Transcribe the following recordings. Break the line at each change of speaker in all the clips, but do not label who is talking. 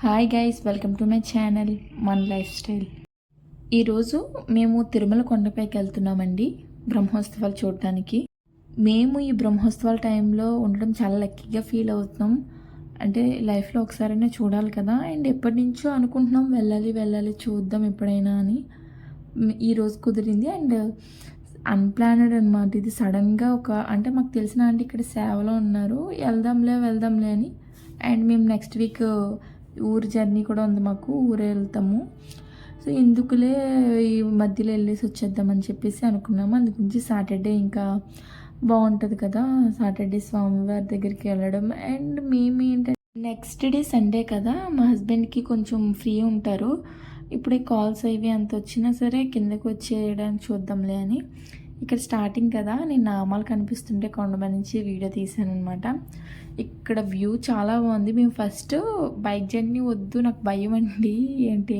Hi guys, welcome to my channel మన life style. ఈరోజు మేము తిరుమల కొండపైకి వెళ్తున్నామండి బ్రహ్మోత్సవాలు చూడటానికి. మేము ఈ బ్రహ్మోత్సవాల టైంలో ఉండడం చాలా లక్కీగా ఫీల్ అవుతున్నాం. అంటే లైఫ్లో ఒకసారైనా చూడాలి కదా, అండ్ ఎప్పటి నుంచో అనుకుంటున్నాం వెళ్ళాలి చూద్దాం ఎప్పుడైనా అని. ఈరోజు కుదిరింది అండ్ అన్ప్లానెడ్ అనమాట. ఇది సడన్గా అంటే మాకు తెలిసిన ఆంటీ ఇక్కడ సేవలో ఉన్నారు, వెళ్దాంలే అని. అండ్ మేము నెక్స్ట్ వీక్ ఊరు జర్నీ కూడా ఉంది మాకు, ఊరే వెళ్తాము. సో ఎందుకులే ఈ మధ్యలో వెళ్ళేసి వచ్చేద్దామని చెప్పేసి అనుకున్నాము. అందుగురించి సాటర్డే ఇంకా బాగుంటుంది కదా, సాటర్డే స్వామివారి దగ్గరికి వెళ్ళడం. అండ్ మేము ఏంటంటే నెక్స్ట్ డే సండే కదా, మా హస్బెండ్కి కొంచెం ఫ్రీ ఉంటారు. ఇప్పుడే కాల్స్ అవి అంత వచ్చినా సరే కిందకు వచ్చేయడానికి చూద్దాంలే అని. ఇక్కడ స్టార్టింగ్ కదా, నేను నామాలు కనిపిస్తుంటే కొండమ నుంచి వీడియో తీసాను అనమాట. ఇక్కడ వ్యూ చాలా బాగుంది. మేము ఫస్ట్ బైక్ జర్నీ వద్దు, నాకు భయం అండి. ఏంటి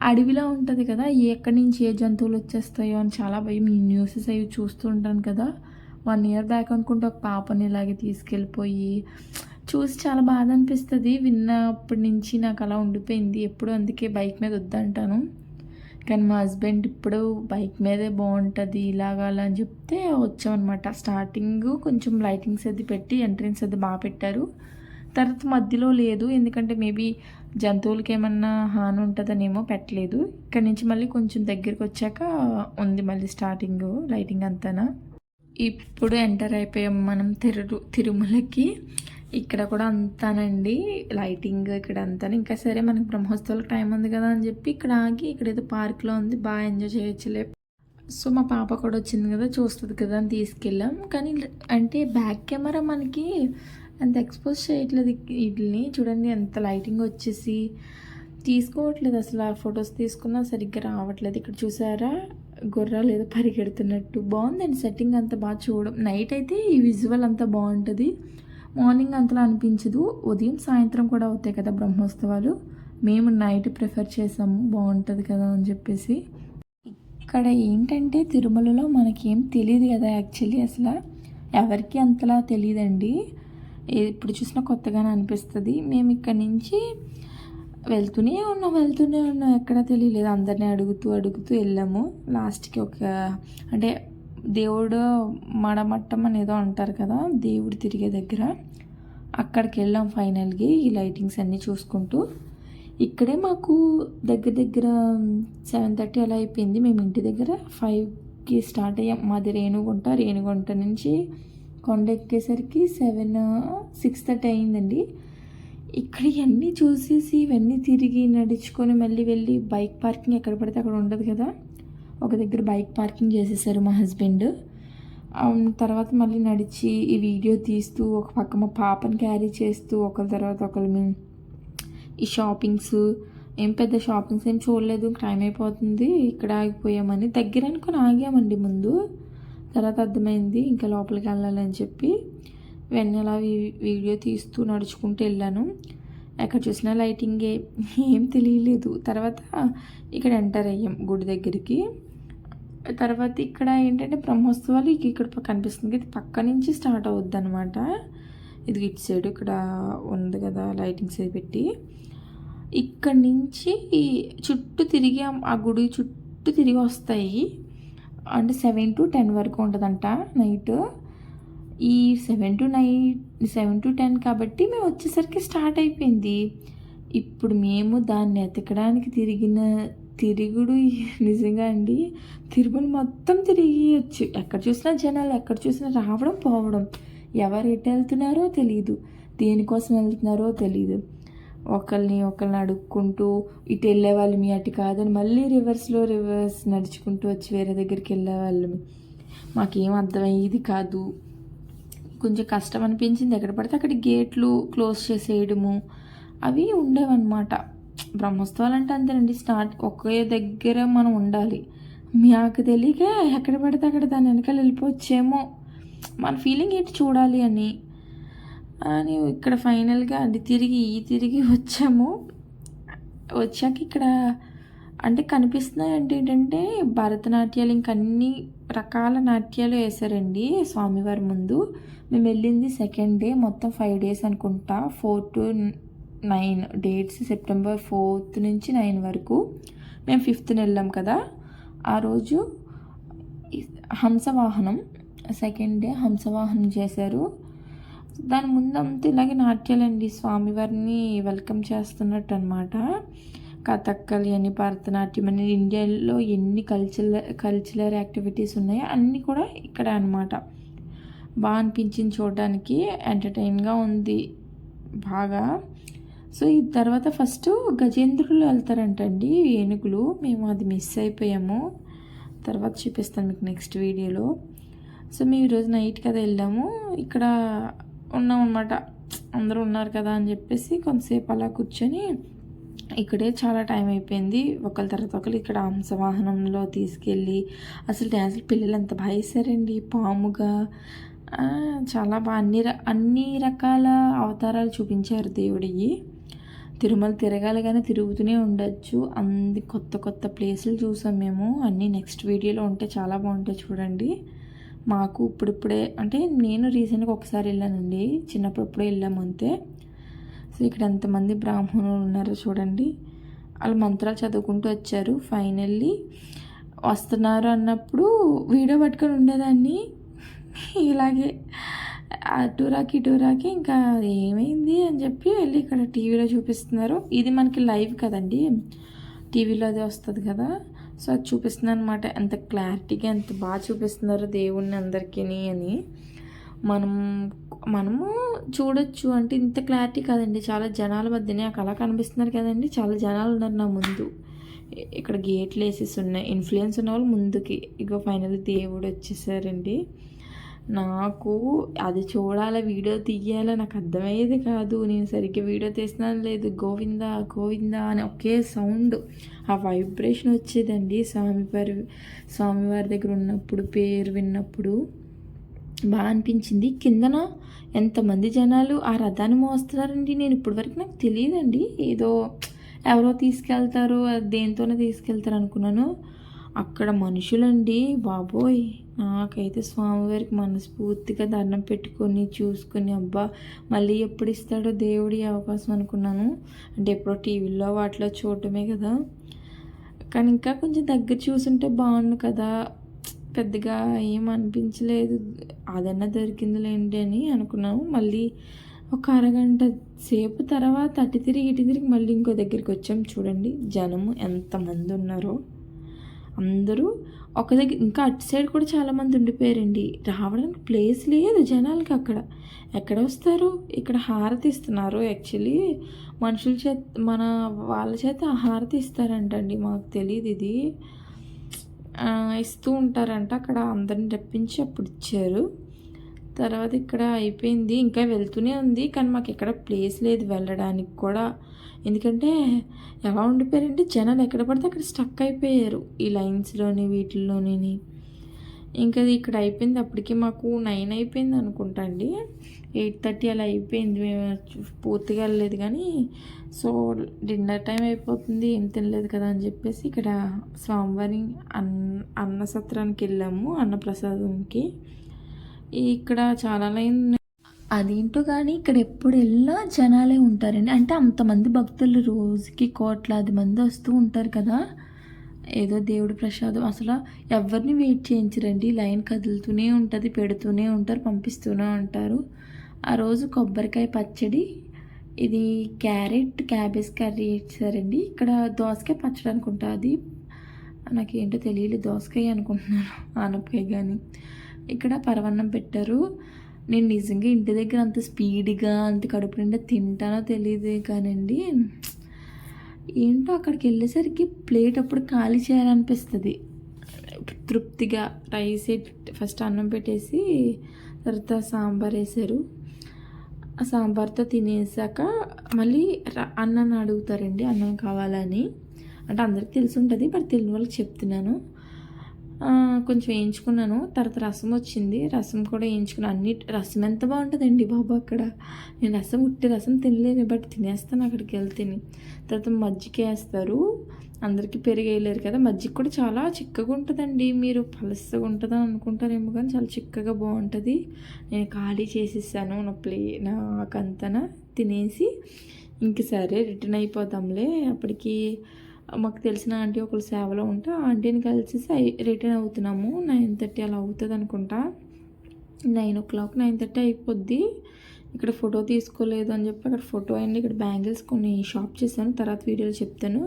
అడవిలో ఉంటుంది కదా, ఎక్కడి నుంచి ఏ జంతువులు వచ్చేస్తాయో అని చాలా భయం. ఈ న్యూసెస్ అవి చూస్తూ ఉంటాను కదా. 1 year బ్యాక్ అనుకుంటే ఒక పాపని ఇలాగే తీసుకెళ్ళిపోయి చూసి చాలా బాధ అనిపిస్తుంది. విన్నప్పటి నుంచి నాకు అలా ఉండిపోయింది ఎప్పుడు. అందుకే బైక్ మీద వద్దంటాను. కానీ మా హస్బెండ్ ఇప్పుడు బైక్ మీదే బాగుంటుంది ఇలాగా అలా అని చెప్తే వచ్చామన్నమాట. స్టార్టింగ్ కొంచెం లైటింగ్స్ అది పెట్టి ఎంట్రన్స్ అది బాగా పెట్టారు. తర్వాత మధ్యలో లేదు, ఎందుకంటే మేబీ జంతువులకి ఏమన్నా హాని ఉంటుందనేమో పెట్టలేదు. ఇక్కడ నుంచి మళ్ళీ కొంచెం దగ్గరికి వచ్చాక ఉంది మళ్ళీ స్టార్టింగ్ లైటింగ్ అంతానా. ఇప్పుడు ఎంటర్ అయిపోయాం మనం తిరుమలకి. ఇక్కడ కూడా అంతానండి లైటింగ్ ఇక్కడ అంతా. ఇంకా సరే మనకి బ్రహ్మోత్సవాలకు టైం ఉంది కదా అని చెప్పి ఇక్కడ ఆగి, ఇక్కడ ఏదో పార్క్లో ఉంది, బాగా ఎంజాయ్ చేయొచ్చులే. సో మా పాప కూడా వచ్చింది కదా, చూస్తుంది కదా అని తీసుకెళ్ళాం. కానీ అంటే బ్యాక్ కెమెరా మనకి అంత ఎక్స్పోజ్ చేయట్లేదు వీటిని. చూడండి ఎంత లైటింగ్ వచ్చేసి తీసుకోవట్లేదు అసలు. ఆ ఫొటోస్ తీసుకున్నా సరిగ్గా రావట్లేదు. ఇక్కడ చూసారా గుర్రాలు ఏదో పరిగెడుతున్నట్టు బాగుందండి సెట్టింగ్ అంతా బాగా చూడడం. నైట్ అయితే ఈ విజువల్ అంతా బాగుంటుంది, మార్నింగ్ అంతలా అనిపించదు. ఉదయం సాయంత్రం కూడా అవుతాయి కదా బ్రహ్మోత్సవాలు. మేము నైట్ ప్రిఫర్ చేసాము, బాగుంటుంది కదా అని చెప్పేసి. ఇక్కడ ఏంటంటే తిరుమలలో మనకేం తెలియదు కదా యాక్చువల్లీ, అసలు ఎవరికి అంతలా తెలియదండి. ఎప్పుడు చూసినా కొత్తగానే అనిపిస్తుంది. మేము ఇక్కడ నుంచి వెళ్తూనే ఉన్నాం, ఎక్కడ తెలియలేదు. అందరినీ అడుగుతూ వెళ్ళాము. లాస్ట్కి అంటే దేవుడు మడమట్టం అనేదో అంటారు కదా, దేవుడు తిరిగే దగ్గర, అక్కడికి వెళ్ళాం ఫైనల్గా ఈ లైటింగ్స్ అన్నీ చూసుకుంటూ. ఇక్కడే మాకు దగ్గర 7:30 అలా అయిపోయింది. మేము ఇంటి దగ్గర 5కి స్టార్ట్ అయ్యాం. మాది రేణిగుంట నుంచి కొండ ఎక్కేసరికి 6:30 అయిందండి. ఇక్కడ ఇవన్నీ చూసేసి ఇవన్నీ తిరిగి నడుచుకొని మళ్ళీ వెళ్ళి బైక్ పార్కింగ్ ఎక్కడ పడితే అక్కడ ఉండదు కదా, ఒక దగ్గర బైక్ పార్కింగ్ చేసేసారు మా హస్బెండ్. తర్వాత మళ్ళీ నడిచి ఈ వీడియో తీస్తూ ఒక పక్క మా పాపని క్యారీ చేస్తూ ఒకరి తర్వాత ఒకరు మేము ఈ షాపింగ్స్ ఏం పెద్ద షాపింగ్స్ ఏం చూడలేదు, టైం అయిపోతుంది ఇక్కడ ఆగిపోయామని. దగ్గర అనుకుని ఆగామండి ముందు, తర్వాత అర్థమైంది ఇంకా లోపలికి వెళ్ళాలని చెప్పి వెన్నెలా వీడియో తీస్తూ నడుచుకుంటూ వెళ్ళాను. ఎక్కడ చూసినా లైటింగే, ఏం తెలియలేదు. తర్వాత ఇక్కడ ఎంటర్ అయ్యాం గుడి దగ్గరికి. తర్వాత ఇక్కడ ఏంటంటే బ్రహ్మోత్సవాలు ఇక్కడ కనిపిస్తుంది, ఇది పక్క నుంచి స్టార్ట్ అవుద్ది అనమాట. ఇది ఇటు సైడ్ ఇక్కడ ఉంది కదా లైటింగ్స్ అవి పెట్టి. ఇక్కడ నుంచి చుట్టూ తిరిగి ఆ గుడి చుట్టూ తిరిగి వస్తాయి. అంటే 7 to 10 వరకు ఉంటుందంట నైట్. ఈ 7 to 10 కాబట్టి మేము వచ్చేసరికి స్టార్ట్ అయిపోయింది. ఇప్పుడు మేము దాన్ని ఎతకడానికి తిరుగుడు నిజంగా అండి. తిరుమల మొత్తం తిరిగియచ్చు, ఎక్కడ చూసినా జనాలు, ఎక్కడ చూసినా రావడం పోవడం. ఎవరు ఎటు వెళ్తున్నారో తెలియదు, దేనికోసం వెళ్తున్నారో తెలియదు. ఒకరిని అడుక్కుంటూ ఇటు వెళ్ళేవాళ్ళం, అటు కాదని మళ్ళీ రివర్స్ నడుచుకుంటూ వచ్చి వేరే దగ్గరికి వెళ్ళేవాళ్ళం. మాకేం అర్థమయ్యేది కాదు, కొంచెం కష్టం అనిపించింది. ఎక్కడ పడితే అక్కడ గేట్లు క్లోజ్ చేసేయడము అవి ఉండేవన్నమాట. బ్రహ్మోత్సవాలు అంటే అంతేనండి, ఒకే దగ్గర మనం ఉండాలి. మాకు తెలియక ఎక్కడ పడితే అక్కడ దాని వెనకాల వెళ్ళిపోవచ్చేమో, మన ఫీలింగ్ ఏంటి చూడాలి అని ఇక్కడ ఫైనల్గా అది తిరిగి వచ్చాము. వచ్చాక ఇక్కడ అంటే కనిపిస్తున్నాయి ఏంటంటే భరతనాట్యాలు, ఇంక అన్ని రకాల నాట్యాలు వేశారండి స్వామివారి ముందు. మేము వెళ్ళింది సెకండ్ డే, మొత్తం 5 days అనుకుంటా, 4 to 9 డేట్స్ సెప్టెంబర్ 4 నుంచి 9 వరకు. మేము 5th వెళ్ళాం కదా. ఆ రోజు హంసవాహనం, సెకండ్ డే హంసవాహనం చేశారు. దాని ముందు అంతా ఇలాగే నాట్యాలండి, స్వామివారిని వెల్కమ్ చేస్తున్నట్టు అనమాట. కథక్కలి అని, భరతనాట్యం అని, ఇండియాలో ఎన్ని కల్చరల్ యాక్టివిటీస్ ఉన్నాయో అన్నీ కూడా ఇక్కడ అనమాట. బాగా అనిపించింది చూడడానికి, ఎంటర్టైన్గా ఉంది బాగా. సో ఈ తర్వాత ఫస్ట్ గజేంద్రులు వెళ్తారంటండి, ఏనుగులు. మేము అది మిస్ అయిపోయాము, తర్వాత చూపిస్తాను మీకు నెక్స్ట్ వీడియోలో. సో మేము ఈరోజు నైట్ కదా వెళ్ళాము, ఇక్కడ ఉన్నాం అనమాట. అందరూ ఉన్నారు కదా అని చెప్పేసి కొంతసేపు అలా కూర్చొని ఇక్కడే చాలా టైం అయిపోయింది. ఒకరి తర్వాత ఒకరు ఇక్కడ హంసవాహనంలో తీసుకెళ్ళి అసలు డ్యాన్సులు పిల్లలు ఎంత బాగా వేశారండి, పాముగా చాలా బాగా అన్ని రకాల అవతారాలు చూపించారు దేవుడివి. తిరుమల తిరగాలి కానీ తిరుగుతూనే ఉండొచ్చు, అన్ని కొత్త కొత్త ప్లేసులు చూసాం మేము. అన్నీ నెక్స్ట్ వీడియోలో ఉంటే చాలా బాగుంటాయి చూడండి. మాకు ఇప్పుడిప్పుడే అంటే నేను రీసెంట్గా ఒకసారి వెళ్ళానండి, చిన్నప్పుడు వెళ్ళాము అంతే. సో ఇక్కడ ఎంతమంది బ్రాహ్మణులు ఉన్నారో చూడండి, వాళ్ళు మంత్రాలు చదువుకుంటూ వచ్చారు. ఫైనల్లీ వస్తున్నారు అన్నప్పుడు వీడియో పట్టుకొని ఉండేదాన్ని ఇలాగే అటురాకి ఇంకా ఏమైంది అని చెప్పి వెళ్ళి ఇక్కడ టీవీలో చూపిస్తున్నారు. ఇది మనకి లైవ్ కదండి, టీవీలో అది వస్తుంది కదా. సో అది చూపిస్తున్నాను అనమాట, ఎంత క్లారిటీగా ఎంత బాగా చూపిస్తున్నారు దేవుణ్ణి అందరికీ అని. మనము చూడొచ్చు అంటే ఇంత క్లారిటీ కాదండి, చాలా జనాల మధ్యనే అలా కనిపిస్తున్నారు కదండి, చాలా జనాలు ఉన్నారు నా ముందు. ఇక్కడ గేట్లు వేసేసి ఉన్నాయి, ఇన్ఫ్లుయెన్స్ ఉన్న వాళ్ళు ముందుకి. ఇక ఫైనల్ దేవుడు వచ్చేసారండి. నాకు అది చూడాలి, వీడియో తీయాలి, నాకు అర్థమయ్యేది కాదు. నేను సరిగ్గా వీడియో తీసినాను లేదు, గోవిందా గోవిందా అని ఒకే సౌండ్, ఆ వైబ్రేషన్ వచ్చేదండి స్వామివారి దగ్గర ఉన్నప్పుడు, పేరు విన్నప్పుడు బాగా అనిపించింది. కిందన ఎంతమంది జనాలు ఆ రథాన్ని మోస్తున్నారండి, నేను ఇప్పటివరకు నాకు తెలియదండి. ఏదో ఎవరో తీసుకెళ్తారు, దేంతోనే తీసుకెళ్తారు అనుకున్నాను. అక్కడ మనుషులండి బాబోయ్, నాకైతే స్వామివారికి మనస్ఫూర్తిగా దండం పెట్టుకొని చూసుకొని అబ్బా మళ్ళీ ఎప్పుడు ఇస్తాడో దేవుడి అవకాశం అనుకున్నాను. అంటే ఎప్పుడో టీవీలో వాటిలో చూడటమే కదా, కానీ ఇంకా కొంచెం దగ్గర చూసుంటే బాగుండు కదా. పెద్దగా ఏం అనిపించలేదు, అదన్నా దొరికిందిలేండి అని అనుకున్నాము. మళ్ళీ ఒక అరగంట సేపు తర్వాత అటు తిరిగి మళ్ళీ ఇంకో దగ్గరికి వచ్చాం. చూడండి జనము ఎంతమంది ఉన్నారో, అందరూ ఒక దగ్గర. ఇంకా అటు సైడ్ కూడా చాలామంది ఉండిపోయారండి, రావడానికి ప్లేస్ లేదు జనాలకి. అక్కడ ఎక్కడ వస్తారు, ఇక్కడ హారతి ఇస్తున్నారు. యాక్చువల్లీ మనుషుల చేత, మన వాళ్ళ చేత హారతి ఇస్తారంటండి, మాకు తెలియదు ఇది. ఇస్తూ ఉంటారంట, అక్కడ అందరిని రప్పించి అప్పుడు ఇచ్చారు. తర్వాత ఇక్కడ అయిపోయింది, ఇంకా వెళ్తూనే ఉంది, కానీ మాకు ఎక్కడ ప్లేస్ లేదు వెళ్ళడానికి కూడా. ఎందుకంటే ఎలా ఉండిపోయారంటే జనాలు ఎక్కడ పడితే అక్కడ స్టక్ అయిపోయారు, ఈ లైన్స్లోని వీటిల్లోని. ఇంకా ఇక్కడ అయిపోయింది, అప్పటికి మాకు 9 అయిపోయింది అనుకుంటా అండి, 8:30 అలా అయిపోయింది. మేము పూర్తిగా వెళ్ళలేదు కానీ. సో డిన్నర్ టైం అయిపోతుంది, ఏం తినలేదు కదా అని చెప్పేసి ఇక్కడ స్వామివారి అన్నసత్రానికి వెళ్ళాము, అన్నప్రసాదంకి. ఇక్కడ చాలా లైన్. అదేంటో కానీ ఇక్కడ ఎప్పుడు వెళ్ళినా జనాలే ఉంటారండి, అంటే అంతమంది భక్తులు రోజుకి కోట్లాది మంది వస్తూ ఉంటారు కదా. ఏదో దేవుడి ప్రసాదం, అసలు ఎవరిని వెయిట్ చేయించరండి, లైన్ కదులుతూనే ఉంటుంది, పెడుతూనే ఉంటారు, పంపిస్తూనే ఉంటారు. ఆ రోజు కొబ్బరికాయ పచ్చడి, ఇది క్యాబేజ్ కర్రీ ఇచ్చారండి. ఇక్కడ దోసకాయ పచ్చడి అనుకుంటా, అది నాకేంటో తెలియలేదు, దోసకాయ అనుకుంటున్నాను, ఆనపకాయ కానీ. ఇక్కడ పరవన్నం పెట్టారు. నేను నిజంగా ఇంటి దగ్గర అంత స్పీడ్గా అంత కడుపు నిండా తింటానో తెలియదు కానండి, ఏంటో అక్కడికి వెళ్ళేసరికి ప్లేట్ అప్పుడు ఖాళీ చేయాలనిపిస్తుంది తృప్తిగా. రైస్ ఫస్ట్ అన్నం పెట్టేసి తర్వాత సాంబార్ వేసారు, ఆ సాంబార్తో తినేసాక మళ్ళీ అన్నాన్ని అడుగుతారండి, అన్నం కావాలని. అంటే అందరికి తెలిసి ఉంటుంది, బట్ తెలియని వాళ్ళకి చెప్తున్నాను. కొంచెం వేయించుకున్నాను, తర్వాత రసం వచ్చింది, రసం కూడా వేయించుకున్నాను. రసం ఎంత బాగుంటుందండి బాబు అక్కడ. నేను ఉట్టి రసం తినలేను, బట్ తినేస్తాను అక్కడికి వెళ్తేని. తర్వాత మజ్జిగ వేస్తారు, అందరికీ పెరుగు వేయలేరు కదా. మజ్జిగ కూడా చాలా చిక్కగా ఉంటుందండి, మీరు పలసగా ఉంటుందని అనుకుంటారేమో కానీ చాలా చిక్కగా బాగుంటుంది. నేను ఖాళీ చేసేసాను నాకంతన తినేసి ఇంక సరే రిటర్న్ అయిపోతాంలే, అప్పటికి మాకు తెలిసిన ఆంటీ ఒకరు సేవలో ఉంటే ఆ ఆంటీని కలిసేసి రిటర్న్ అవుతున్నాము. 9:30 అలా అవుతుంది అనుకుంటా. 9:30 అయిపోద్ది. ఇక్కడ ఫోటో తీసుకోలేదు అని చెప్పి అక్కడ ఫోటో అండి, ఇక్కడ బ్యాంగిల్స్ కొన్ని షాప్ చేశాను, తర్వాత వీడియోలో చెప్తాను.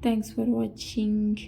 Thanks for watching.